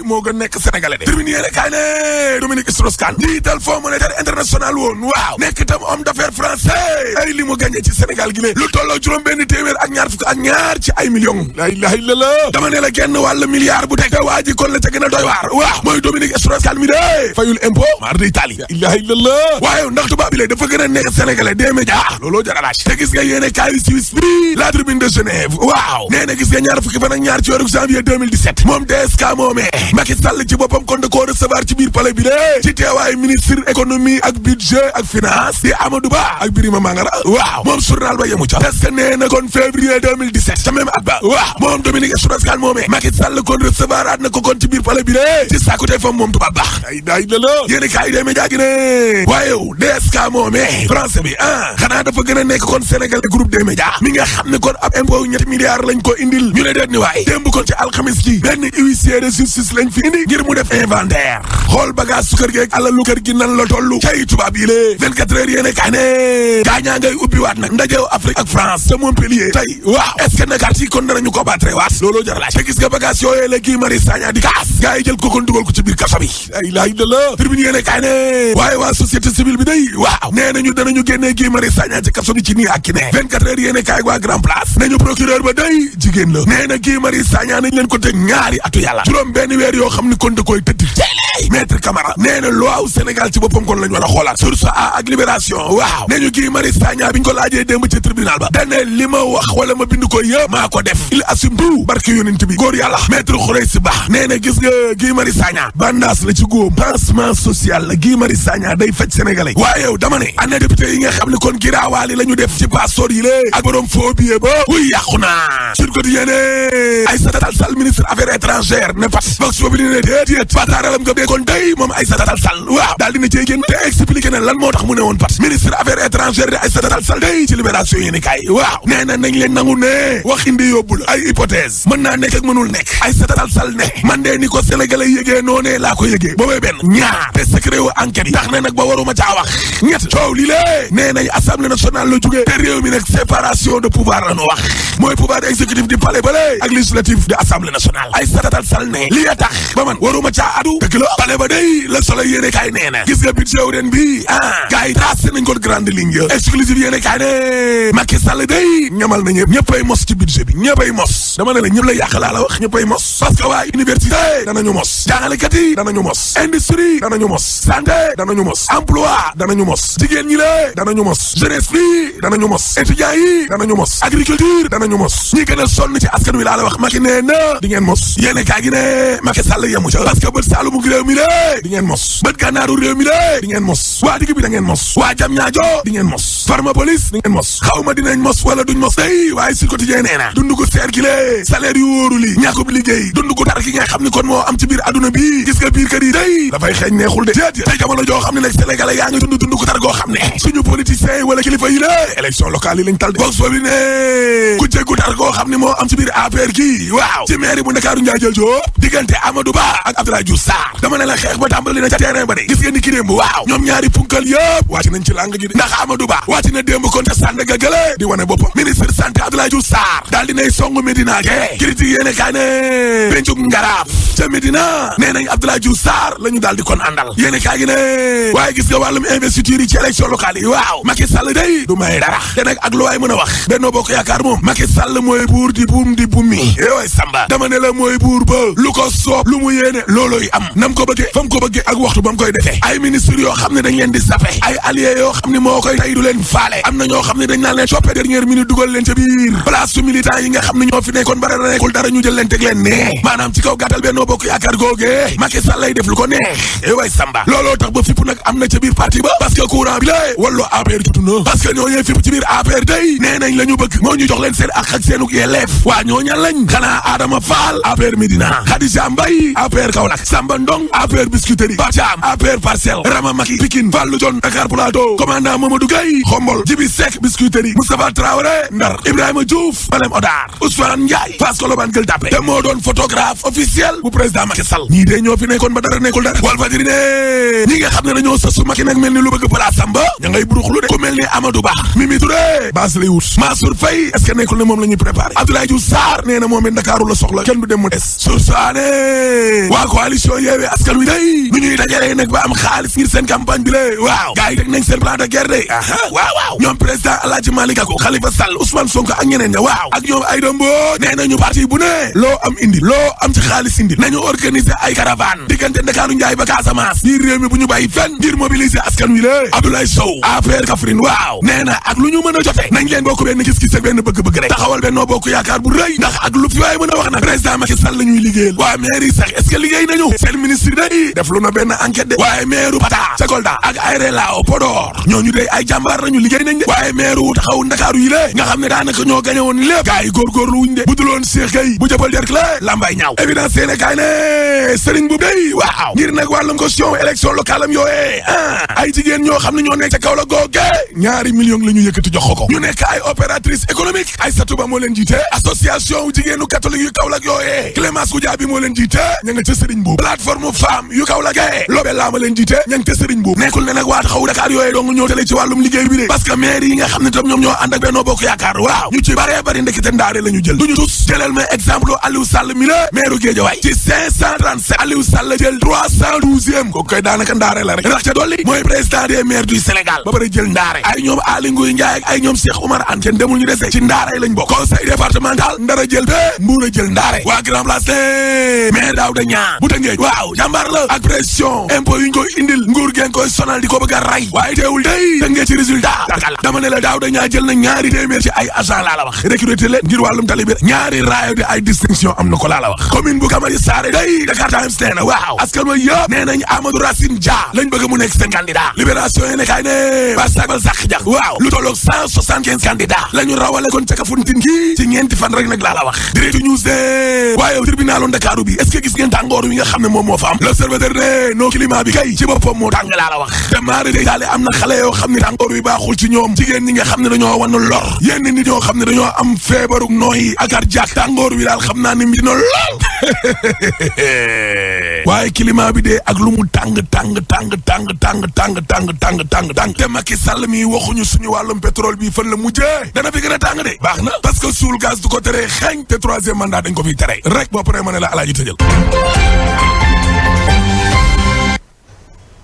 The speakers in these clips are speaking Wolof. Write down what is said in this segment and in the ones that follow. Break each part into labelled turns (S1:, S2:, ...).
S1: moo gën nekk sénégalais de terminé yéene kaay ne Dominique Strauss-Kahn njiital Fonds monétaire international woon waaw nekk tam homme d'affaires français ay li mu gagné ci Sénégal gi lu tolloo juróom benn téeméer ak ñaar fukk ak ñaar ci ay millions la ilaha illallah dama ne la genn wàll milliard bu teg te waa ji kon la ca gën a doy waar waaw mooy Dominique Strauss-Kahn mi de fayul impôt mar de Italie la ilaha illallah waaye ndax tubaab bi lay dafa gën a nekk sénégalais des médias looloo jaralaaj te gis nga yéene kaay Suisse bi la tribune de Genève waaw nee na gis nga ñaar fukki fan ak ñaar ci weeru janvier 2017 moom DSK moomee Macky Sall ci boppam kon da koo recevoir ci biir palais bi de ci teewaayu ministre économie ak budget ak finance di Amadou Ba ak Birima Mangara waaw moom journal ba yemu ca parce que nee na kon février 2017 ca même at ba waaw moom Dominique Strauss-Kahn moomee Macky Sall kon recevoir at na ko kon ci biir palais bi de ci sàkkute fam moom tubaab baax ay daay la la yéen kaay dee média gi ne waaye yow DSK moomee français bi xanaa dafa gën a nekk kon Sénégal groupe des médias mi nga xam ne kon ab impôt ñetti milliards lañ ko indil ñu ne deet ni waay démb kon ci alxamis ji benn huissier de justice lañ fi indi ngir mu def inventaire xool bagage su kër gi ak alalu kër gi nan la tollu cay tubaab yi lée 24 heures yéene kaay ne gaañaa ngay ubbi waat nag ndajew Afrique ak France te Montpellier tey waaw est-ce que nag yi kon danañu ko battre waat looloo jar laaj te gis nga bagage yooyee la Guy Marius Sagna di kaas gars yi jël ko kon dugal ko ci biir kaso bi ay laay da la tribune yéene kaay ne waaye waa société civile bi day waaw nee nañu danañu génnee Guy Marius Sagna ci kaso bi ci nii ak ki ne 24 heures yéene kaay waa Grand Place nañu procureur ba day jigéen la nee na Guy Marius Sagna nañ leen ko teg ñaari atu yàlla juróom benn weer yoo xam ni kon da koy tëdd Maître Camara nee na loi Sénégal ci boppam kon lañ war a xoolaat source a ak libération waaw nee ñu Guy Marius Sagna biñ ko laajee démb ci tribunal ba dane li ma wax wala ma bind ko yëpp maa ko def il assume tout barke yonent bi góor yàlla Maître Khoureyssi Ba nee na gis nga Guy Marius Sagna bandaas la ci góom pansement social la Guy Marius Sagna day faj sénégalais waaye yow dama ne ana député yi nga xam ne kon giraawaali la ñu def ci passeport yi lée ak borom faux billet ba wuy yàqu naa sur quotidien Aïssata Tall Sall ministre affaires étrangères ne pat vox populi ne déedéet pataaralam nga bee kon day moom Aïssata Tall Sall waaw daal dina cey génn te expliqué na lan moo tax mu ne woon pat ministre affaires étrangères de Aïssata Tall Sall day ci libération yéeni kaay waaw nee na nañ leen nangu ne wax indi yóbbu la ay hypothèse mën naa nekk ak mënul nekk Aïssata Tall Sall ne man de ni ko sénégalais yëgee noonee laa ko yëgee boobee benn ñaar te secret wu enquête yi tax na nag ba waruma caa wax ñett coow li lée nee nañ assemblée nationale la jógee te réew mi nag séparation de pouvoir la ñu wax mooy pouvoir exécutif di palais balé ak législatif de assemblée nationale Aïssata Tall Sall ne li a tax ba man waruma caa adu dëgg la palais ba day la solo yéene kaay nee na gis nga budget wu ren bi gars yi tracé nañ ko grande ligne ya exclusive yéene kaay ne Macky Sall day ñamal na ñëppay mos ci budget bi ñëppay mos dama ne la ñëpp la yàq laa la wax ñëppay mos parce que waa université danañu mos jàngalekat yi danañu mos industrie danañu mos santé danañu mos emploi danañu mos jigéen ñi la danañu mos jeunesse bi danañu mos étudiants yi danañu mos agriculture danañu mos ñi gën a sonn ci askan wi laa la wax Macky nee na di ngeen mos yéene kaay gi ne Macky Sall yemu ca parce que bët saalumu réew mi la di ngeen mos bët gànnaaru réew mi la di ngeen mos waa digg bi da ngeen mos waa jam ñaajo di ngeen mos Pharmapolis di ngeen mos xawma dinañ mos wala duñ mos day waaye si quotidien nee na dundu gu seer gi lée salaire yu wóoru li ñàkkub liggéey dundu gu tar gi nga xam ni kon moo am ci biir adduna bi gis nga biir kër yi day dafay xeeñ neexul de déet tey jamono joo xam ne nag sénégalais yaa ngi dundu gu tar goo xam ne suñu politiciens yi wala kilifa yi la élection locale yi lañ tal de box boobu ne ku jéggu tar goo xam ne moo am ci biir APR gi waaw ci mairie bu Ndakaaru Ndiadiel Diop diggante Amadou Ba ak Abdoulaye Diouf Sarr dama ne la xeex ba tàmbali na ca terrain ba de gis ngeen ni ki démb waaw ñoom ñaari punkal yëpp wàcc nañ ci làng gi de ndax Amadou Ba wàcc na démb kon ca Sandaga gële di wane boppam ministre santé Abdoulaye Diouf Sarr daal dinay song Médina ge critique yéene kaay ne pencum ngaraaf ca Médina nee nañ Abdoulaye Diouf Sarr la ñu daal di kon àndal yéene kaay gi ne waaye gis nga wàllum investiture yi ci élection locale yi waaw Macky Sall day du may dara te nag ak lu waay mën a wax Benno Bokk Yaakaar moom Macky Sall mooy buur di buum di bummi yooyu Samba dama ne la mooy buur ba lu ko soob lu mu yéene looloy am nam ko bëggee fam ko bëggee ak waxtu ba mu koy defee ay ministre yoo xam ne dañ leen di sape ay alliés yoo xam ne moo koy tey du leen faale am na ñoo xam ne dañ naan leen coppe dernière minute dugal leen ca biir place su militant yi nga xam ne ñoo fi nekkoon bara nekkul dara ñu jël leen teg leen nee maanaam ci kaw gàttal Benno Bokk Yaakaar googee Macky Sall lay def lu ko neex way Samba looloo tax ba fipp nag am na ca biir parti ba parce que courant bi la wallu APR jutu na parce que ñooñee fipp ci biir APR day nee nañ la ñu bëgg moo ñu jox leen seen ak seenuk yelleef waa ñooñan lañ xanaa Adama Fall APR Médina Khadija Mbaye APR Kaolack Samba Ndong APR Biscuiterie Batiam APR Parcelles Rama Maki Pikine Fallou Dione Dakar Plateau commandant Mamadou Gueye Xombol Djibi Seck Biscuiterie Moustapha Traoré Ndar Ibrahima Diouf Malem Odar Ousmane Ndiaye Fass Colobane Gueule Tapée te moo doon photographe officiel bu président Macky Sall ñii de ñoo fi nekkoon ba dara nekkul dara Walfadjri ne ñi nga xam ne dañoo sësu Macky nag mel ni lu bëgg place am ba ña ngay buruxlu de ku mel mel ni Amadou Ba Mimi Touré base lay wut Mansour Faye est-ce que nekkul ne moom la ñuy préparé Abdoulaye Diouf Sarr nee na moom it Ndakaaru la soxla kenn du dem mu des sursaane waa coalition Yewwi Askan Wi day nu ñuy dajalee nag ba am xaalis ngir seen campagne bi lée waaw gars yi teg nañ seen plan de guerre day waaw ñoom président Alhaji Malick Gakou Khalifa Sall Ousmane Sonko ak ñeneen ña waaw ak ñoom Aïda Mbodj nee nañu parti bu ne loo am indi loo am ci xaalis indi nañu organiser ay caravane diggante Ndakaaru Njaay ba Casamance biir réew mi bu ñu bàyyi fenn ngir mobiliser askan wi lée Abdoulaye Sow APR Kaffrine waaw nee na ak lu ñu mën a jote nañ leen bokk benn gis-gis ak benn bëgg-bëgg rek taxawal Benno Bokk Yaakaar bu rëy ndax ak lu fi waaye mën a wax nag président Macky Sall la ñuy liggéeyal waa maire yi sax est-ce que liggéey nañu seen ministre day def lu na benn enquête de waaye maire Pata ca Kolda ak Aéré Lao Podor ñooñu day ay jàmbaar nañu liggéey nañ de waaye maire wu taxaw Ndakaaru yi lée nga xam ne daanaka ñoo gañe woon lépp gars yi góorgóorlu wuñ de bu duloon Cheikh Gueye bu jëppal derk la lambay ñaaw évidence yéene kaay ne Serigne Boub day waaw ngir nag wàllum caution élection locale am yooyee ay jigéen ñoo xam ne ñoo nekk ca kaw la googe ñaari millions la ñu yëkkati jox ko ñu nekk ay opératrice économique Aïssatou Ba moo leen jiite association jigéenu catholique yu Kaolack yooyee Clémence Goudiaby moo leen jiite ña nga ca Serigne Boub plateforme femme yu Kaolack Lobé Lama leen jiite ña nga ca Serigne Boub nekkul ne nag waa taxaw Dakar yooyee dong ñoo tale ci wàllum liggéey bi de parce que maire yi nga xam ne tam ñoom ñoo ànd ak Benno Bokk Yaakaar waaw ñu ci bare bari ndekete ndaare la ñu jël duñu tus jëlal ma exemple Aliou Sall mi la maire Guédiawaye ci 537 Aliou Sall jël 312e kooku koy daanaka ndaare la rek ndax ca dolli mooy président des maires du Sénégal ba pare jël ndaare ay ñoom Aly Ngouille Ndiaye ak ay ñoom Cheikh Oumar Anne kenn demul ñu dese ci ndaare lañ bokk conseil départemental Ndara jël be Mbour a jël ndaare waa Grand Place maire Daouda Niang bu Tëngéej waaw jàmbaar la ak pression impôt yu ñu koy indil nguur geen koy sonal di ko bëgg a ray waaye teewul day Tëngéej ci résultat dama ne la Daouda Niang jël na ñaari téeméer ci ay agent laa la wax recruter leen ngir wàllum tali bi ñaari raayo di ay distinction am na ko laa la wax commune bu Kamari Saré day Dakar Times nee na waaw askan wa yëpp nee nañ Amadou Racine Dia lañ bëgg mu nekk seen candidat libération yi ne kay ne ba sagbal sàq jax waaw lu tolloog 175 candidats la ñu rawale kon ca Kafountine gi ci ñeenti fan rek nag laa la wax direct news de waaye tribunalu Ndakaaru bi est-ce que gis ngeen tàngoor wi nga xam ne moom moo fa am l'observateur ne no climat bi kay ci boppam moo tàng laa la wax te maari day daale am na xale yoo xam ne tàngoor wi baaxul ci ñoom jigéen ñi nga xam ne dañoo wan lor yenn nit ñoo xam ne dañoo am feebaruk nooyi ak cardiaque tàngoor wi daal xam naa ni mbir na lool waaye climat bi de ak lu mu tàng te Macky Sall mi waxuñu suñu wàllum pétrole bi fan la mujjee dana fi gën a tàng de baax na parce que suul gaz du ko tere xeeñ te troisième mandat dañ ko fi tere rek boo paree ma ne la Alaaji tëjal.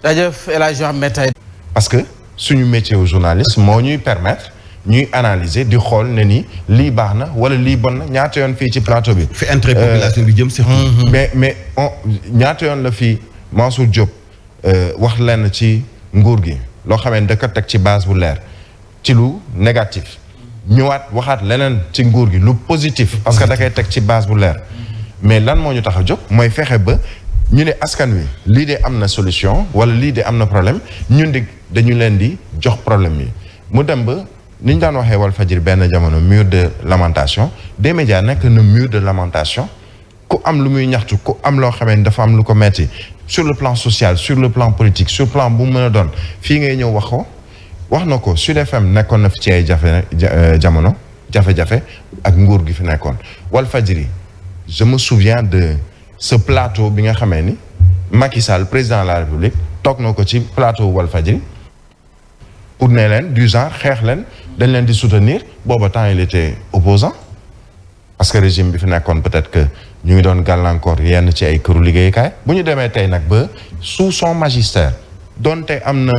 S2: jaajëf El Hadj Ahmed Aïdara.
S3: parce que suñu métier au journaliste moo ñuy permettre ñuy analyser di xool ne ni lii baax na wala lii bon na ñaata yoon fii ci plateau bi.
S2: fi intérêt population bi jëm si.
S3: mais ñaata yoon la fii Mansour Diop wax lenn ci nguur gi loo xamee da ko teg ci base bu leer ci lu négatif ñëwaat waxaat leneen ci nguur gi lu positif parce que da koy teg ci base bu leer mais lan moo ñu tax a jóg mooy fexe ba ñu ne askan wi lii de am na solution wala lii de am na problème ñun di dañu leen di jox problème yi mu dem ba ni ñu daan waxee Walfadjri benn jamono mur de lamentation des médias nekk na mur de lamentation ku am lu muy ñaxtu ku am loo xamee ni dafa am lu ko metti sur le plan social sur le plan politique sur le plan bu mu mën a doon fii ngay ñëw wax ko wax na ko Sud FM nekkoon na fi ci ay jamono jafe-jafe ak nguur gi fi nekkoon Walfadjri je me souviens de ce plateau bi nga xamee ni Macky Sall président de la République toog na ko ci plateau Walfadjri pour ne leen du genre xeex leen dañ leen di soutenir booba temps il était opposant parce que régime bi fi nekkoon peut-être que ñu ngi doon gàllankoor yenn ci ay këru liggéeykaay bu ñu demee tey nag ba sous son magistère donte am na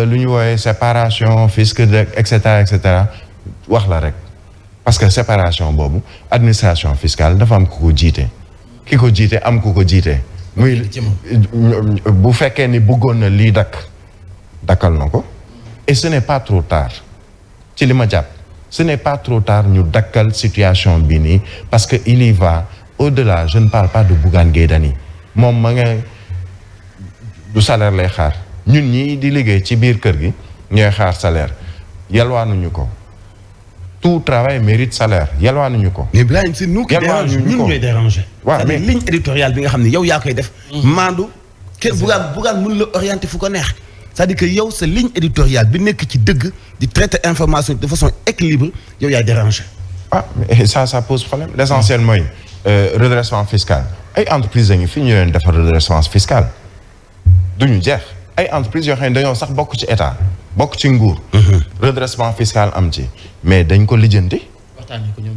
S3: lu ñu woowee séparation fisc et cetera wax la rek parce que séparation boobu administration fiscale dafa am ku ko jiite ki ko jiite am ku ko jiite muy bu fekkee ni bëggoon na lii dakkal na ko et ce n'est pas trop tard ci li ma jàpp ce n'est pas trop tard ñu dakkal situation bi nii parce que il y va au-delà je ne parle pas de Bougane Gueye Dany moom ma nga du salaire lay xaar ñun ñii di liggéey ci biir kër gi ñooy xaar salaire yalwaanuñu ko tout travail mérite salaire yalwaanuñu ko.
S2: mais Birahim c'est nous qui dérange ñun ñooy déranger.
S3: waaw mais
S2: ligne éditoriale bi nga xam ne yow yaa koy def. maandu kenn Bougane mën la orienter fu ko neex. c'est-à-dire que yow sa ligne éditoriale bi nekk ci dëgg di traiter information de façon équilibrée yow yaay déranger.
S3: ah mais ça pose problème l'essentiel mooy redressement fiscal ay entreprises dañu fi ñu leen defar redressement fiscal duñu jeex ay entreprises yoo xam ne dañoo sax bokk ci état bokk ci nguur. redressement fiscal am ci mais dañ ko lijjanti.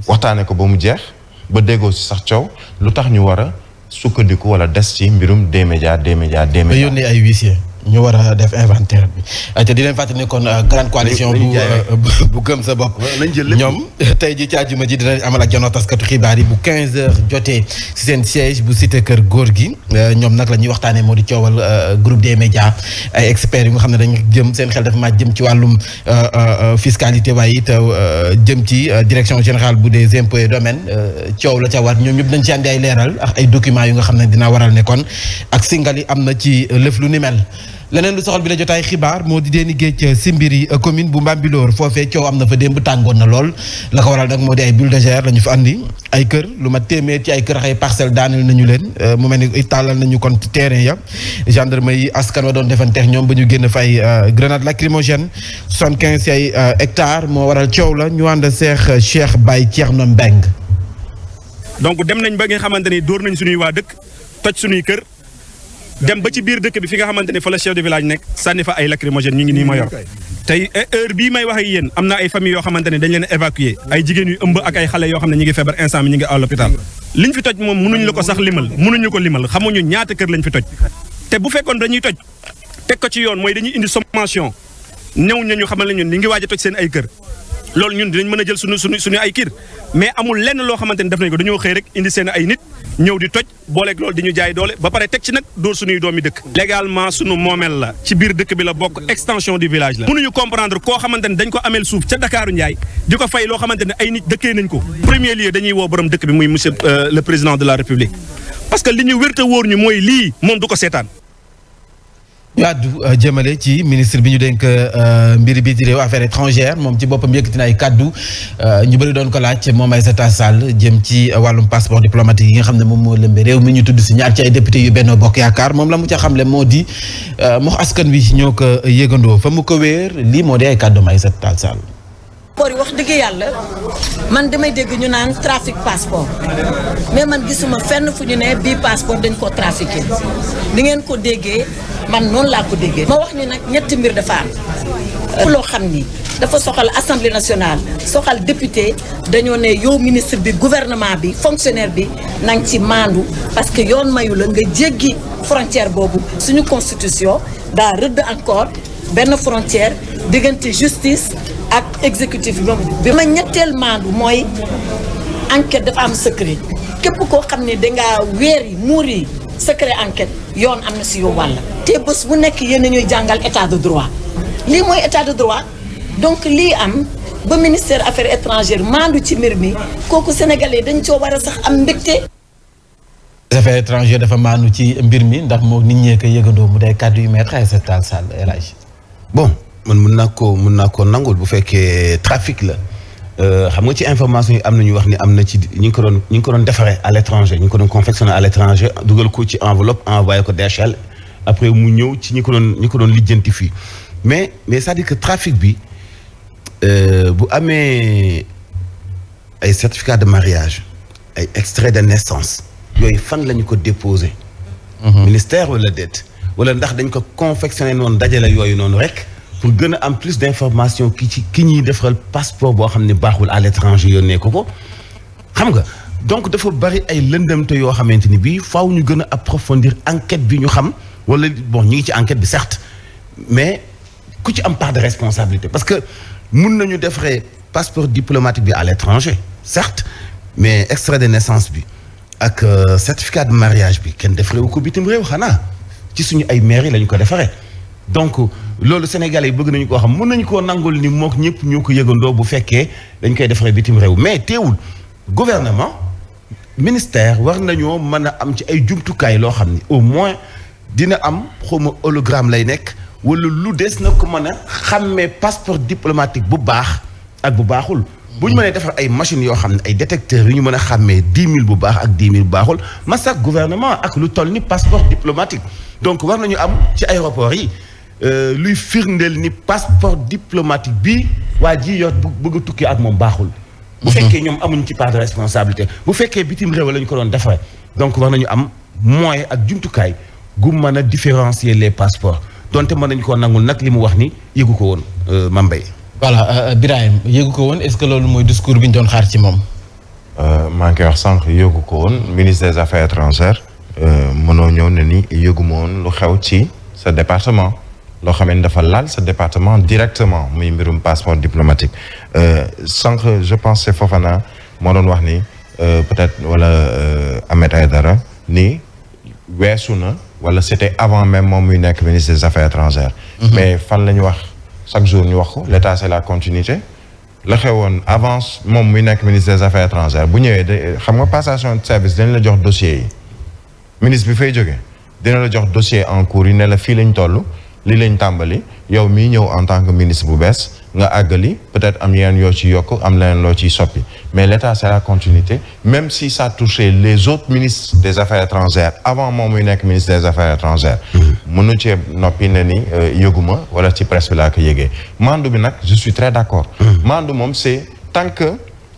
S3: waxtaanee ko ba mu jeex ba déggoo ci sax coow lu tax ñu war a sukkandiku wala des ci mbirum D-Média.
S4: ba yónnee ay huissier ñu war a def inventaire bi te di leen fàttali ne kon grande coalition bu gëm sa bopp ñoom tey ji ci àjjuma ji dinañ amal ak janoo taskatu xibaar yi bu 15h jotee si seen siège bu cité kër góor gi ñoom nag la ñuy waxtaanee moo di coowal groupe des médias ay experts yu nga xam ne dañu jëm seen xel dafa màcc jëm ci wàllum fiscalité waaye it jëm ci direction générale bu des impôts et domaines coow la ca war ñoom ñëpp dañ ci andi ay leeral ak ay documents yu nga xam ne dina waral ne kon ak singali am na ci lëf lu ni mel. leneen lu soxal bi la jotaay xibaar moo di deeni géej si mbiri commune bu Mbambilor foofee coow am na fa démb tàngoon na lool la ko waral nag moo di ay bulldozer la ñu fa andi ay kër lu ma téeméer ci ay kër ay parcelle daaneel nañu leen mu mel ni tàllal nañu kon terrain ya gendarme yi askan wa doon defanteex ñoom ba ñu génn fay grenade lacrymogène 75 ci ay hectares moo waral coow la ñu ànd seex Cheikh Baye Thierno Mbeng.
S5: donc dem nañ ba nga xamante ni dóor nañ suñuy waa dëkk toj suñuy kër dem ba ci biir dëkk bi fi nga xamante ni fa la chef de village nekk sànni fa ay lacrymogène ñu ngi nii ma yor tey heure bii may wax ak yéen am na ay famille yoo xamante ne dañ leen évacuer ay jigéen yu ëmb ak ay xale yoo xam ne ñu ngi feebar instant bi ñu ngi à l'hôpital liñ fi toj moom mënuñ la ko sax limal mënuñu ko limal xamuñu ñaata kër lañ fi toj te bu fekkoon dañuy toj teg ko ci yoon mooy dañuy indi sommation ñëw ñu xamal ne ñun ñu ngi waaj a toj seen ay kër loolu ñun dinañ mën a jël suñu ay kiir mais amul lenn loo xamante ni def nañ ko dañoo xëy rek indi seen ay nit ñëw di toj booleeg loolu di ñu jaay doole ba pare teg ci nag dóor suñuy doomi dëkk légalement suñu moomeel la ci biir dëkk bi la bokk extension du village la mënuñu comprendre koo xamante ne dañ ko ameel suuf ca Dakaaru Njaay di ko fay loo xamante ne ay nit dëkkee nañ ko premier lieu dañuy woo borom dëkk bi muy monsieur le président de la république parce que li ñu wérte wóor ñu mooy lii moom du ko seetaan
S4: kaddu jëmale ci ministre bi ñu dénk mbiri biti réew affaires étrangères moom ci boppam yëkkati na ay kaddu ñu bëri doon ko laaj moom Aïssata Tall jëm ci wàllum passeport diplomatique yi nga xam ne moom moo lëmbe réew mi ñu tudd si ñaar ci ay député yu Benno Bokk Yaakaar moom la mu ca xamle moo di mox askan wi ñoo ko yëgandoo fa mu ko wéer lii moo di ay kaddu Aïssata Tall.
S6: passeport yi wax dëgg yàlla man damay dégg ñu naan trafic passeport mais man gisuma fenn fu ñu ne bii passeport dañ koo trafiqué ni ngeen ko déggee man noonu laa ko déggee ma wax ni nag ñetti mbir dafa am loo xam ni dafa soxal assemblée nationale soxal député dañoo ne yow ministre bi gouvernement bi fonctionnaire bi nang ci maandu parce que yoon mayu la nga jéggi frontière boobu suñu constitution daa rëdd encore benn frontière diggante justice ak exécutif bi ma ñetteel maandu mooy enquête dafa am secret képp koo xam ne dangaa weer yi muur yi secret enquête yoon am na si yow wàll te bés bu nekk yéen a ñuy jàngal état de droit lii mooy état de droit donc lii am ba ministère affaires étrangères maandu ci mbir mi kooku sénégalais dañ coo war a sax am mbégte.
S4: affaires étrangères dafa maandu ci mbir mi ndax moo nit ñee ko yëgandoo mu day kàddu yu Maître Aïssata Tall El Hadji
S2: bon man mun naa ko nangul bu fekkee trafic la xam nga ci information yi am na ñu wax ni am na ci ñu ngi ko doon defaree à l'étranger ñu ngi ko doon confectionner à l'étranger dugal ko ci enveloppe envoyé ko DHL après mu ñëw ci ñi ko doon lijjanti fii mais c'est-à-dire que trafic bi bu amee ay certificat de mariage ay extrait de naissance yooyu fan la ñu ko déposé. ministère wala déet wala ndax dañ ko confectionner noonu dajale yooyu noonu rek. pour gën a am plus d'information ki ñuy defaral passeport boo xam ne baaxul à l'étranger yónnee ko xam nga donc dafa bari ay lëndëmte yoo xamante ni bii faaw ñu gën a approfondir enquête bi ñu xam wala bon ñu ngi ci enquête bi certes mais ku ci am part de responsabilité parce que mun nañu defaree passeport diplomatique bi à l'étranger certes mais extrait de naissance bi ak certificat de mariage bi kenn defaree ko bitim réew xanaa ci suñu ay mairie la ñu ko defaree donc loolu Sénégalais yi bëgg nañu koo xam mën nañu koo nangul ni mook ñëpp ñoo ko yëgandoo bu fekkee dañ koy defaree bitim réew mais teewul gouvernement ministère war nañoo mën a am ci ay jumtukaay loo xam ni au moins dina am xawma hologramme lay nekk wala lu des na ko mën a xàmmee passeport diplomatique bu baax ak bu baaxul bu ñu mënee defar ay machines yoo xam ne ay détecteurs yu ñu mën a xàmmee 10 000 bu baax ak 10 000 bu baaxul masak gouvernement ak lu toll ni passeport diplomatique donc war nañu am ci aéroport yi luy firndeel ni passeport diplomatique bi waa ji yor bëgg a tukki ak moom baaxul. bu fekkee ñoom amuñ ci part de responsabilité bu fekkee bitim réew la ñu ko doon defaree donc war nañu am moyen ak jumtukaay gu mën a différencier les passeports donte mën nañu koo nangul nag li mu wax ni yëgu ko woon Mame Mbaye.
S4: voilà Birahim yëgu ko woon est-ce que loolu mooy discours bi ñu doon xaar ci moom.
S3: maa ngi koy wax sànq yëgu ko woon ministre des affaires étrangères mënoo ñëw ne ni yëgu ma woon lu xew ci sa département loo xam ne dafa laal sa département directement muy mbirum passeport diplomatique sànq je pense c'est Fofana moo doon wax ni peut-être wala Ahmed Aïdara ni weesu na wala c'était avant même moom muy nekk ministre des affaires étrangères. mais fan la ñu wax chaque jour ñu wax ko l'état c'est la continuité. la xewoon avant moom muy nekk ministre des affaires étrangères bu ñëwee de xam nga passation de service dañ la jox dossier yi ministre bi fay jóge dina la jox dossier en cours yi ne la fii lañ toll lii lañ tàmbali yow mii ñëw en tant que ministre bu bees nga àggali peut-être am yeneen yoo ci yokk am leneen loo ciy soppi mais l'État c'est la continuité même si ça touchait les autres ministres des affaires étrangères avant moom muy nekk ministre des affaires étrangères mënu cee noppi ne ni yëguma wala ci presse bi laa ko yëgee mandu bi nag je suis très d'accord mandu moom c'est tant que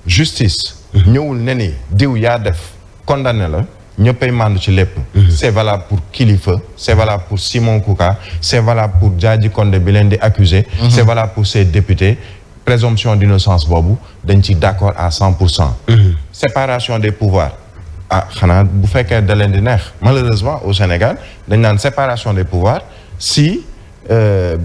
S3: justice ñëwul ne ni diw yaa def condamné la ñëppay mandu ci lépp c'est valable pour Kilifeu c'est valable pour Simon Kouka c'est valable pour Diadji Condé bi leen di accuser c'est valable pour ces députés présomption d'innocence boobu dañ ci d'accord à 100%. Séparation des pouvoirs xanaa bu fekkee da leen di neex malheureusement au Sénégal dañ naan séparation des pouvoirs si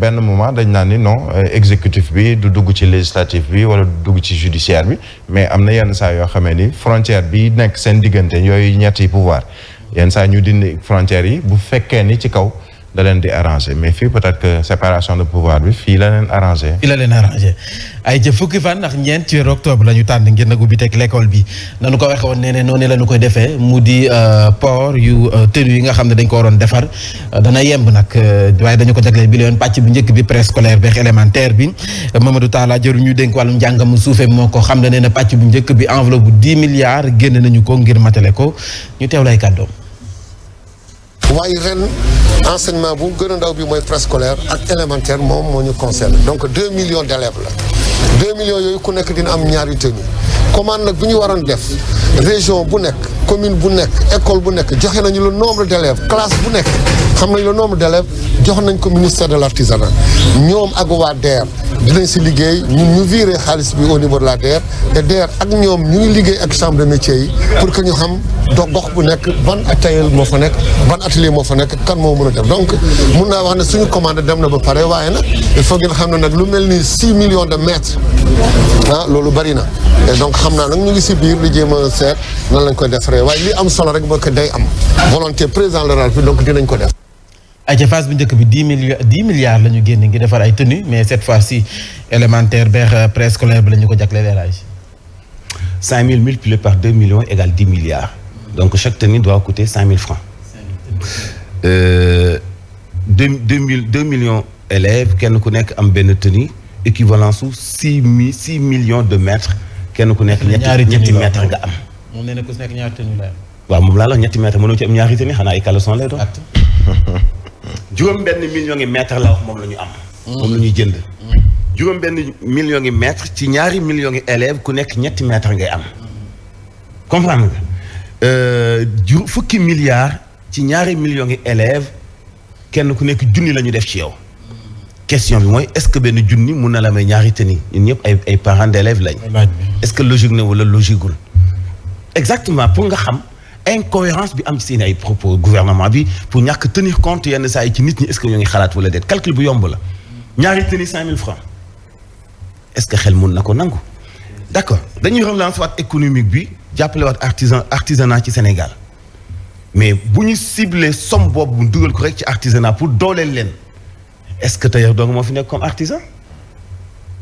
S3: benn moment dañ naan ni non exécutif bi du dugg ci législatif bi wala du dugg ci judiciaire bi mais am na yenn saa yoo xamee ni frontière bi nekk seen diggante yooyu ñetti pouvoir yenn saa ñu dindi frontières yi bu fekkee ni ci kaw da leen di arranger mais fii peut-être que séparation de pouvoir bi fii la leen arranger.
S4: fii la leen arranger ay ca fukki fan ndax ñeent ci weeru octobre la ñu tànn ngir nag ubbi teg l'école bi nanu ko waxee woon nee ne noonu la ñu koy defee mu di port yu tenue yi nga xam ne dañ ko waroon defar dana yemb nag waaye dañu ko jagleel bi la yoon pàcc bu njëkk bi préscolaire beex élémentaire bi Mamadou Talla jëru ñu dénk wàllum njàngamu suufee moo ko xam ne nee na pàcc bu njëkk bi enveloppe bu 10 milliards génn nañu ko ngir matale ko ñu teew lay kàddoom.
S7: waaye ren enseignement bu gën a ndaw bi mooy préscolaire ak élémentaire moom moo ñu concerne donc 2 millions d'élèves la 2 millions yooyu ku nekk dina am ñaari tenue commande nag bu ñu waroon def région bu nekk commune bu nekk école bu nekk joxe nañu le nombre d'élèves classe bu nekk xam nañ le nombre d'élèves jox nañ ko ministère de l'artisanat ñoom ak waa DER dinañ si liggéey ñun ñu viré xaalis bi au niveau de la DER te DER ak ñoom ñu ngi liggéey ak chambre de métiers yi pour que ñu xam gox bu nekk ban atelier moo fa nekk ban atelier moo fa nekk kan moo mën a def donc mun naa wax ne suñu commande dem na ba pare waaye nag il faut ngeen xam ne nag lu mel ni 6 millions de mètres loolu bari na et donc xam naa nag ñu ngi si biir di jéem a seet nan lañ koy defaree waaye li am solo rek mooy que day am volonté président de la République donc dinañ ko def.
S4: ay ca phase bu njëkk bi 10 milliards la ñu génn ngi defar ay tenues mais cette fois-ci élémentaire beex préscolaire bi la ñu ko jagleel élage
S2: 5000 multiplié par 2 millions égale 10 milliards donc chaque tenue doit coûter 5000 francs 2 millions élèves kenn ku nekk am benn tenue équivalence su 6 millions de mètres kenn ku nekk ñetti mètres nga am
S4: moom nee na ku si nekk ñaari tenue la am
S2: waaw moom laa la ñetti mètres mënoo ci am ñaari tenue xanaa ay caleçon lay doon juróom benn million ngi mètre la wax moom la ñu am moom la ñuy jënd juróom benn million ngi mètre ci ñaari million ngi élèves ku nekk ñetti mètre ngay am comprendre nga fukki milliards ci ñaari million ngi élèves kenn ku nekk junni la ñu def ci yow question bi mooy est-ce que benn junni mun na la may ñaari tenue ñun ñëpp ay parents d'élèves lañ est-ce que logique na wala logiqueul exactement pour nga xam incohérence bi am ci seen ay propos gouvernement bi pour ñàkk tenir compte yenn saa yi ci nit ñi est-ce que ñoo ngi xalaat wala déet calcul bu yomb la ñaari tenue 5000 francs est-ce que xel mun na ko nangu d'accord dañuy relancer waat économique bi jàppale waat artisanat ci Sénégal mais bu ñu cibler somme boobu bu dugal ko rek ci artisanat pour dooleel leen est-ce que tailleur donc moo fi nekk comme artisan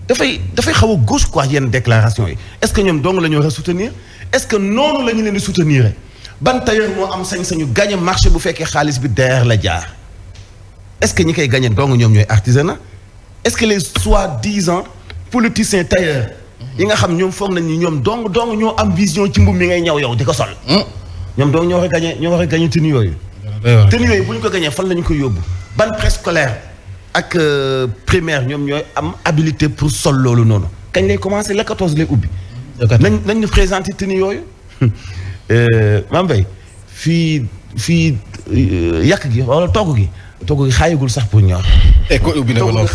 S2: dafay xaw a gauche quoi yenn déclaration yi est-ce que ñoom dong la ñu war a soutenir est-ce que noonu la ñu leen di soutenir ban tailleur moo am sañ-sañu gagner marché bu fekkee xaalis bi DER la jaar est-ce que ñi koy gagner dong ñoom ñooy artisanat est-ce que les soi-disant politiciens tailleurs yi nga xam ñoom foog nañ ni ñoom dong ñoo am vision ci mbubb mi ngay ñaw yow di ko sol ñoom dong ñoo war a gagner tenue yooyu tenue yooyu bu ñu ko gagner fan la ñu koy yóbbu ban préscolaire ak primaire ñoom ñooy am habilité pour sol loolu noonu kañ lay commencer le 14 lay ubbi nañ ñu présenter tenue yooyu Mame Mbaye fii yàq gi wala togg gi togg gi xaayagul sax pour ñor.
S4: école ubbi na ko noonu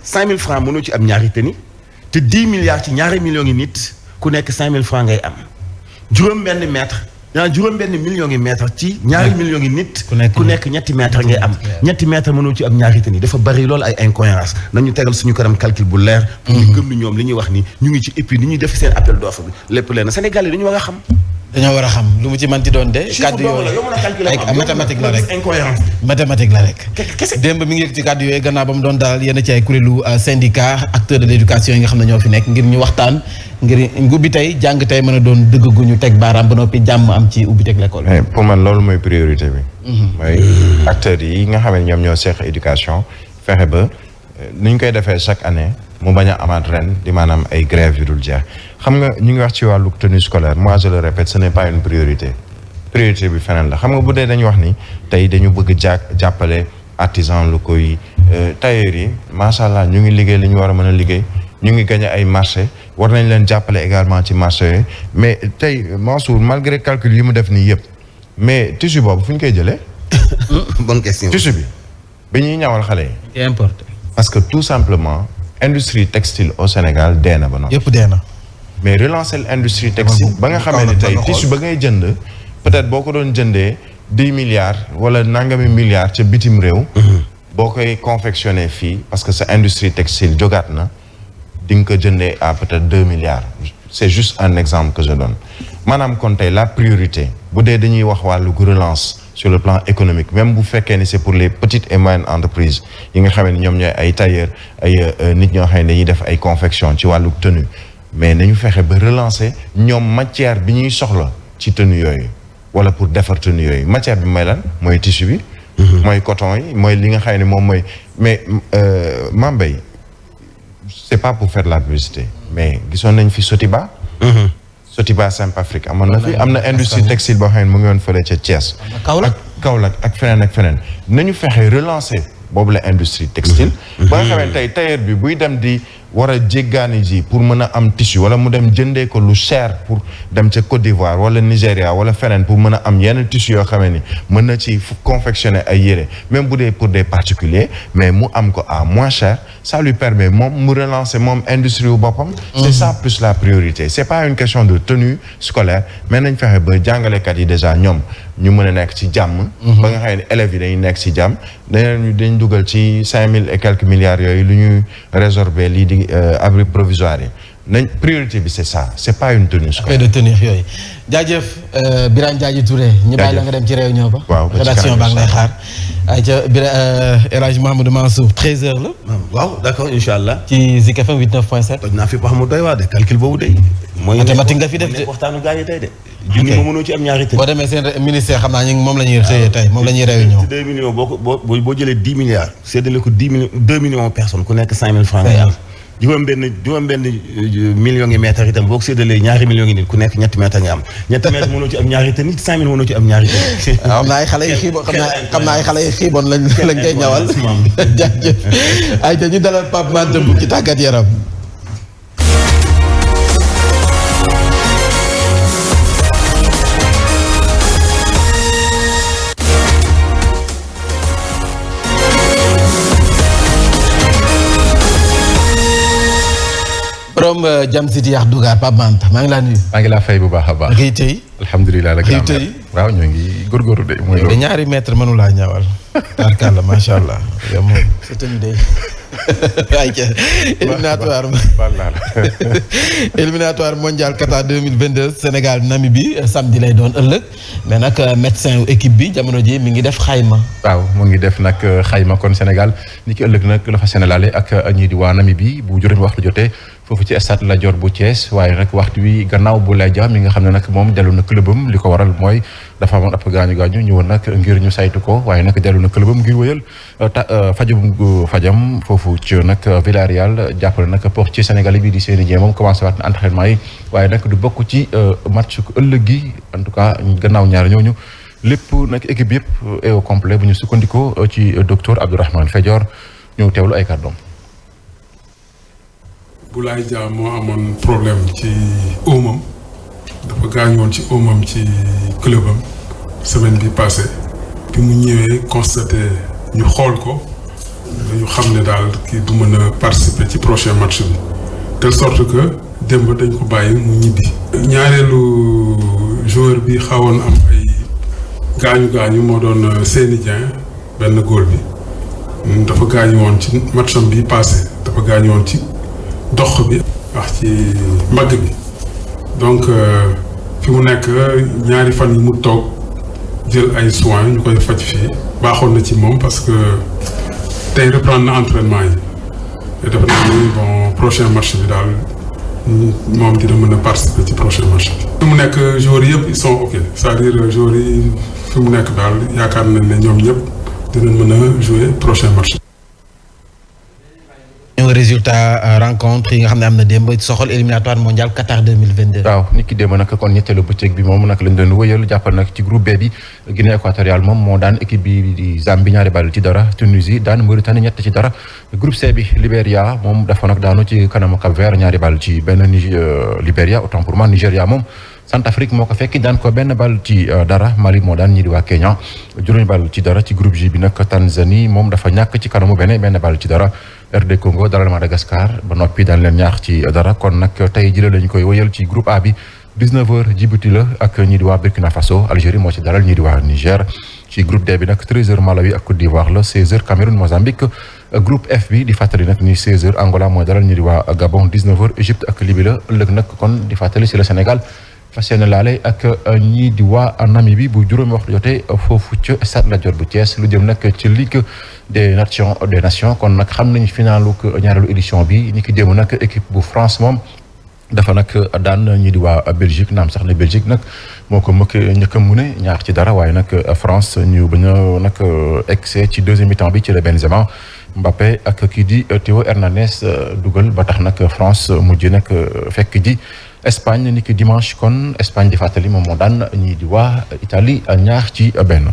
S2: 5000 francs mënoo ci am ñaari tenue te 10 milliards ci ñaari millions yi nit ku nekk 5000 francs ngay am juróom-benn mètre. juróom-benn millions yi mètre ci ñaari millions yi nit. ku nekk ñetti mètre ngay am. ñetti mètre mënoo ci am ñaari tenue dafa bari loolu ay incohérence nañu tegal suñu kanam calcul bu leer. pour ñu gëm ni ñoom li ñuy wax ni ñu ngi ci et puis ni ñuy def seen appel d'offre bi lépp leen Sénégal yi dañu war a xam.
S4: dañoo war a xam lu mu ci manti doon de. kàddu yooyu ay mathématique la rek mathématique la rek. démb mi ngi yëg ci kàddu yooyu gannaaw ba mu doon daal yenn ci ay kuréelu syndicat acteurs de l'éducation yi nga xam ne ñoo fi nekk ngir ñu waxtaan ngir ubbi tey jàng tey mën a doon dëgg gu ñu teg baaraam ba noppi jàmm am ci ubbi teg l'école.
S3: pour man loolu mooy priorité bi. mooy acteurs yi nga xam ne ñoom ñoo seq éducation fexe ba ni ñu koy defee chaque année mu bañ a amaat ren di maanaam ay grève yu dul jeex. xam nga ñu ngi wax ci wàllu tenue scolaire moi je le répète ce n'est pas une priorité bi feneen la xam nga bu dee dañu wax ni tey dañu bëgg jàppale artisans locaux yi tailleurs yi macha allah ñu ngi liggéey li ñu war a mën a liggéey ñu ngi gagné ay marché war nañ leen jàppale également ci marché yooyu mais tey Mansour malgré calcul yi mu def nii yëpp mais tissu boobu fu ñu koy jëlee.
S2: bonne question
S3: tissu bi ñuy ñawal xale yi.
S4: importé.
S3: parce que tout simplement industrie textile au Sénégal dee na ba noonu.
S4: yëpp dee na.
S3: mais relancer l'industrie textile ba nga xamee ne tey tissu ba ngay jënd peut-être boo ko doon jëndee 10 milliards wala nangami milliards ca bitim réew boo koy confectionner fii parce que sa industrie textile jógaat na di nga ko jëndee à peut-être 2 milliards c'est juste un exemple que je donne maanaam kon tey la priorité bu dee dañuy wax wàllu relance sur le plan économique même bu fekkee ni c'est pour les petites et moyennes entreprises yi nga xamee ne ñoom ñooy ay tailleurs ay nit ñoo xam ne dañuy def ay confection ci wàllu tenue mais nañu fexe ba relancer ñoom matière bi ñuy soxla ci tenue yooyu wala pour defar tenue yooyu matière bi mooy lan mooy tissu bi. mooy coton yi mooy li nga xam ne moom mooy mais Mambay c'est pas pour faire de la publicité mais gisoon nañ fi Sotiba. Sotiba Simpafric amoon na fi am na industrie textile boo xam ne mu ngi woon fële ca Thiès. Kaolack ak feneen nañu fexe relancer boobu la industrie textile. ba nga xamee tey tailleur bi buy dem di. war a jéggaani ji pour mën a am tissu wala mu dem jëndee ko lu cher pour dem ca Côte d'Ivoire wala Nigéria wala feneen pour mën a am yenn tissu yoo xamee ni mën na ci confectionner ay yére même bu dee pour des particuliers mais mu am ko à moins cher ça lui permet moom mu relancer moom industrie wu boppam. c'est ça plus la priorité c'est pas une question de tenue scolaire mais nañ fexe ba jàngalekat yi déjà ñoom ñu mën a nekk ci jàmm. ba nga xam ne élèves yi dañuy nekk ci jàmm dañ dugal ci 5000 et quelques milliards yooyu lu ñuy résorber lii di abri provisoire yi nañ priorité bi c'est ça c'est pas une tenue scolaire.
S4: de tenue yooyu jaajëf Birane Diadji Touré. ñu bàyyi la nga dem ci réunion ba.
S3: waaw
S4: rédaction baa ngi lay xaar. ayca El Hadj Mamadou Mansour 13h la.
S2: waaw d'accord incha allah.
S4: ci Zik FM 89.7.
S2: toj naa fi wax mu doy waa de calcul boobu de. mooy
S4: mathématique nga fi def de
S2: waxtaanu gaa yi tey de. junni ma mënoo ci am ñaari tëj.
S4: boo demee seen ministère xam naa ñu moom la ñuy xëyee tey moom la ñuy réunion.
S2: 2 millions boo jëlee 10 milliards. séddale ko 10 millions 2 millions personnes ku nekk 5000 francs ngay am. juróom benn millions yi mètres itam boo ko séddalee ñaari millions yi nit ku nekk ñetti mètres nga am ñetti mètres mënoo ci am ñaari te nit 5000 mënoo ci am ñaari te.
S4: xam naa ay xale yi xiiboon lañ koy ñawal. jaajëf ay te ñu dalal Pape Mante bu ci tàggat yaram. borom jam si di yax dugaar Pape Mante maa ngi laa nuyu.
S8: maa ngi laa fay bu baax a baax.
S4: ngay tey.
S8: alhamdulilah la gën
S4: tey
S8: waaw ñoo ngi góorgóorlu de. mooy loolu
S4: ñaari mètre mënu laa ñawal. tarkalla macha allah. yow moom sa tenue de. ayca éliminatoire mondial Qatar 2022 Sénégal Namibie samedi lay doon ëllëg mais nag médecin équipe bi jamono ji mi ngi def xayma.
S8: waaw mu ngi def nag xayma kon Sénégal ni ki ëllëg nag la fa Sénégalais ak ñii di waa Namibie bu juróomi waxtu jotee foofu ci stade Lat Dior bu Thiès waaye nag waxtu wi gannaaw bu lay ja mi nga xam ne nag moom dellu na clubam li ko waral mooy dafa amoon ab gaañu ñëwoon nag ngir ñu saytu ko waaye nag dellu na clubam ngir wëyal fajam foofu ci nag Villarreal jàppale nag portier sénégalais bi di Seny Dieng moom commencé waat na entraînement yi waaye nag du bokk ci match ko ëllëg gi en tout cas gannaaw ñaar ñooñu lépp nag équipe yëpp est au complet bu ñu sukkandikoo ci docteur Abdourahmane Fédior ñëw teewlu ay kàddoom.
S9: Boulaye Dia moo amoon problème ci óomam dafa gaañoon ci óomam ci clubam semaine bi passée bi mu ñëwee constaté ñu xool ko dañu xam ne daal kii du mën a participer ci prochain match bi telle sorte que démb dañ ko bàyyi mu ñibbi. ñaareelu joueur bi xawoon am ay gaañu moo doon Seny Dieng benn góol bi dafa gaañu woon ci matcham bi passé dafa gaañu woon ci dox bi wax ci mbagg bi donc fi mu nekk ñaari fan yi mu toog jël ay soins ñu koy faj fii baaxoon na ci moom parce que tey reprendre na entraînement yi te def naa ni bon prochain match bi daal moom dina mën a participer ci prochain match bi. fi mu nekk joueurs yëpp ils sont ok c'est-à-dire joueurs yi fi mu nekk daal yaakaar nañ ne ñoom ñëpp dinañ mën a jouer prochain match.
S4: résultat rencontre yi nga xam ne am na démb soxal éliminatoire mondial Qatar 2022.
S8: waaw nit ki démb nag kon ñetteelu bëccëg bi moom nag lañ doon wëyal jàppal nag ci groupe B bi Guinée équatoriale moom moo daan équipe bi di Zambie ñaari bal ci dara Tunisie daan Mauritanie ñett ci dara groupe C bi Libéria moom dafa nag daanu ci kanamu Cap Vert ñaari bal ci benn Libéria autant pour moi Nigéria moom Centrafrique moo ko fekki daan ko benn bal ci dara Mali moo daan ñi di waa Kenya juróomi bal ci dara ci groupe J bi nag Tanzanie moom dafa ñàkk ci kanamu benn bal ci dara RD Congo dalal Madagascar ba noppi daan leen ñaax ci dara kon nag tey jii lañ koy wëyal ci groupe A bi 19h Djibouti la ak ñi di waa Burkina Faso Algérie moo ci dalal ñi di waa Niger ci groupe D bi nag 13h Malawi ak Côte d'Ivoire la 16h Cameroun Mozambique groupe F bi di fàttali nag ni 16h Angola mooy dalal ñi di waa Gabon 19h Égypte ak Libye la ëllëg nag kon di fàttali si le Sénégal fas yéene laale ak ñii di waa Namibie bu juróomi waxtu jotee foofu ca Stade Lat Dior bu Thiès lu jëm nag ci Ligue des Nations kon nag xam nañ finalu ñaareelu édition bi ni ki démb nag équipe bu France moom dafa nag daan ñii di waa Belgique naam sax ne Belgique nag moo ko njëkk a mune ñaar ci dara waaye nag France ñu bañ a nag excès ci deuxième mi-temps bi ci la Benzema Mbappé ak kii di Théo Hernandez dugal ba tax nag France mujj nag fekk ji Espagne ni ki dimanche kon Espagne di fàttali moom moo daan ñii di waa Italie ñaar ci benn.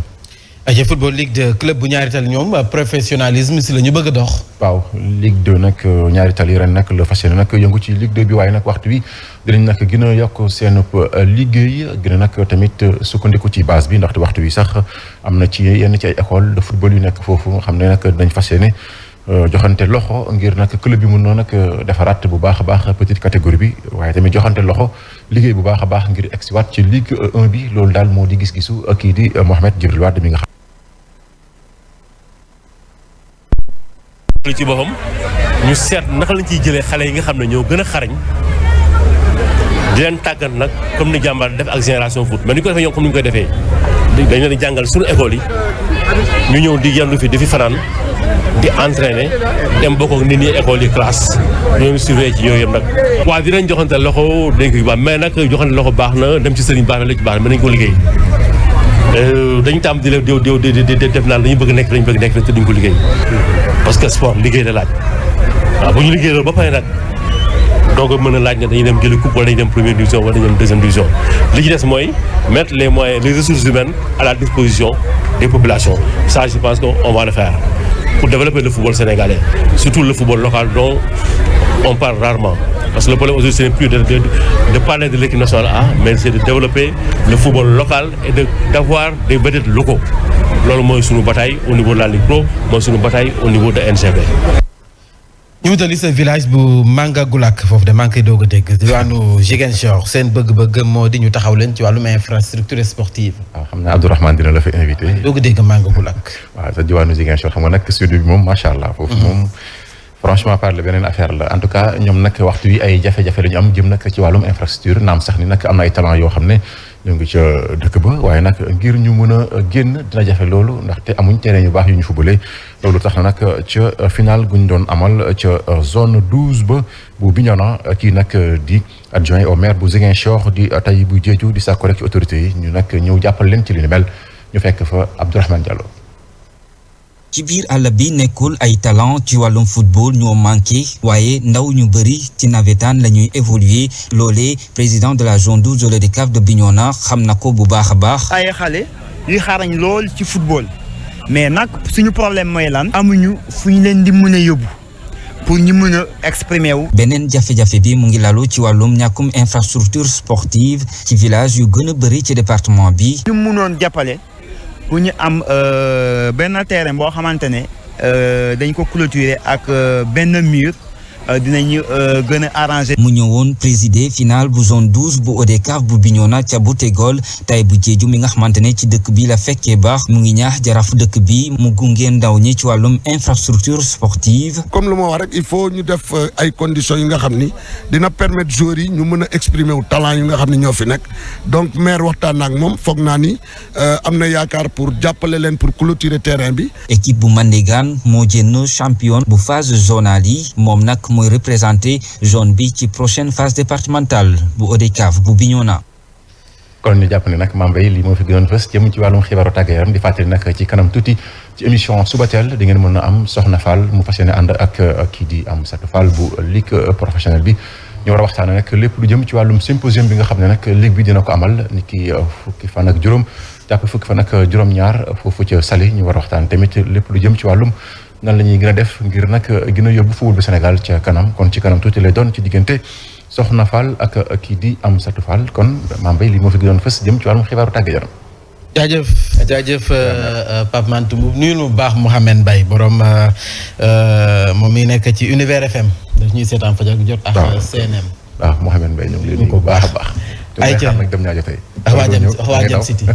S4: ci football Ligue 2 club bu ñaari tali ñoom professionnalisme si la ñu bëgg a dox.
S8: waaw Ligue 2 nag ñaari tali ren nag la fas yéene nag yëngu ci Ligue 2 bi waaye nag waxtu bi dinañ nag gën a yokk seen liggéey gën a nag tamit sukkandiku ci base bi ndaxte waxtu wi sax am na ci yenn ci ay école de football yu nekk foofu nga xam ne nag dañ fas yéene joxante loxo ngir nag club bi mun na nag defaraat bu baax a baax petite catégorie bi waaye tamit joxante loxo liggéey bu baax a baax ngir egsiwaat ci Ligue 1 bi loolu daal moo di gis-gisu kii di Mohamed Djibril Wade mi nga xam.
S10: ci boppam ñu seet naka lañ ciy jëlee xale yi nga xam ne ñoo gën a xarañ di leen tàggat nag comme ni jàmbaar def ak génération foot mais ni ko defee ñoom comme ni ñu koy defee dañ leen di jàngal suñu école yi ñu ñëw di yendu fi di fi fanaan di entraîner dem bokk ak nit ñi école yi classe ñoo ngi surveiller ci yooyu yëpp nag. waaw dinañ joxante loxo dañ ko baax mais nag joxante loxo baax na dem ci sëriñ baax na la ci baax na mën nañ ko liggéey dañu tàmm di def naan dañu bëgg nekk te duñ ko liggéey parce que sport liggéey la laaj waaw bu ñu liggéey loolu ba pare nag donc mën a laaj ne dañuy dem jëli coupe wala dañuy dem première division wala dañuy dem deuxième division li ci des mooy mettre les moyens les ressources humaines à la disposition des populations ça je pense qu'on va le faire pour développer le football sénégalais surtout le football local dont on parle rarement parce que le problème aujourd'hui ce n'est plus de parler de l'équipe nationale A mais c'est de développer le football local et d'avoir des vedettes locaux loolu mooy sunu bataille au niveau de la Ligue Pro mooy sunu bataille au niveau de NGB.
S4: ñu wutali sa village bu Mangagulak foofu de manqué doog a dégg diwaanu Ziguinchor seen bëgg-bëgg moo di ñu taxaw leen ci wàllum infrastructure sportive.
S8: waaw xam naa Abdourahmane dina la fa invité.
S4: doog a dégg Mangagulak.
S8: waaw sa diwaanu Ziguinchor xam nga nag sud bi moom macha allah. foofu moom franchement parle beneen affaire la en tout cas ñoom nag waxtu wi ay jafe-jafe la ñu am jëm nag ci wàllum infrastructure naam sax ni nag am na ay talent yoo xam ne ñu ngi ca dëkk ba waaye nag ngir ñu mën a génn dina jafe loolu ndaxte amuñ terrain yu baax yu ñu fubalee loolu tax na nag ca final guñ doon amal ca zone 12 ba bu Bignona kii nag di adjoint au maire bu Ziguinchor di tay bu Diédhiou di sàkku rek ci autorités yi ñu nag ñëw jàppal leen ci li ni mel ñu fekk fa Abdourahmane Diallo.
S11: ci biir àll bi nekkul ay talent ci wàllum football ñoo manqué waaye ndaw ñu bëri ci navétane la ñuy évoluer loolee président de la zone 12 de l'ODCAV de Bignona xam na ko bu baax a baax.
S12: ay xale yuy xarañ lool ci football mais nag suñu problème mooy lan amuñu fu ñu leen di mën a yóbbu pour ñu mën a exprimer wu.
S11: beneen jafe-jafe bi mu ngi lalu ci wàllum ñàkkum infrastructure sportive ci village yu gën a bëri ci département bi.
S12: ñu mënoon jàppale pour ñu am benn terrain boo xamante ne dañ ko clôturer ak benn mur dinañu gën a arranger.
S11: mu ñëwoon présider final bu zone 12 bu ODCAV bu Bignona ca bu Tegol tay bu jeeju mi nga xamante ne ci dëkk bi la fekkee baax mu ngi ñaax jarafu dëkk bi mu gunge ndaw ñi ci wàllum infrastructure sportive.
S13: comme lu ma wax rek il faut ñu def ay conditions yi nga xam ni dina permettre joueurs yi ñu mën a exprimer wu talent yi nga xam ne ñoo fi nekk donc maire waxtaan na ak moom foog naa ni am na yaakaar pour jàppale leen pour clôturer terrain bi.
S11: équipe bu Mandégane moo jënn champion bu phase zonale yi moom nag mooy représenté zone bi ci prochaine phase départementale bu ODCAV bu Bignona.
S8: kon ñu jàpp ne nag Mambay lii moo fi gënoon fës jëm ci wàllum xibaaru tàggat yaram di fàttali nag ci kanam tuuti ci émission Subatel di ngeen mën a am Soxna Fall mu fas yéene ànd ak kii di Amsatou Fall bu ligue professionnelle bi ñu war a waxtaanee nag lépp lu jëm ci wàllum symposium bi nga xam ne nag ligue bi dina ko amal ni ki fukki fan ak juróom jàpp fukki fan ak juróom-ñaar foofu ca Saly ñu war a waxtaan tamit lépp lu jëm ci wàllum nan la ñuy gën a def ngir nag gën a yóbbu football bu Sénégal ca kanam kon ci kanam tuuti lay doon ci diggante Soxna Fall ak kii di Amsatou Fall kon Mambay lii moo fi gënoon fës jëm ci wàllum xibaaru tàggat yaram.
S4: jaajëf Pape Mante mu nuyul mu baax Mouhamed Mbaye borom moom mi nekk ci Univers FM daf ñuy seetaan fajar gu jot ak CNM.
S8: waaw Mouhamed Mbaye ñu ngi leen di bu baax a baax.
S4: ay ca
S8: nag dem ñaajo tey.
S4: waa Jam City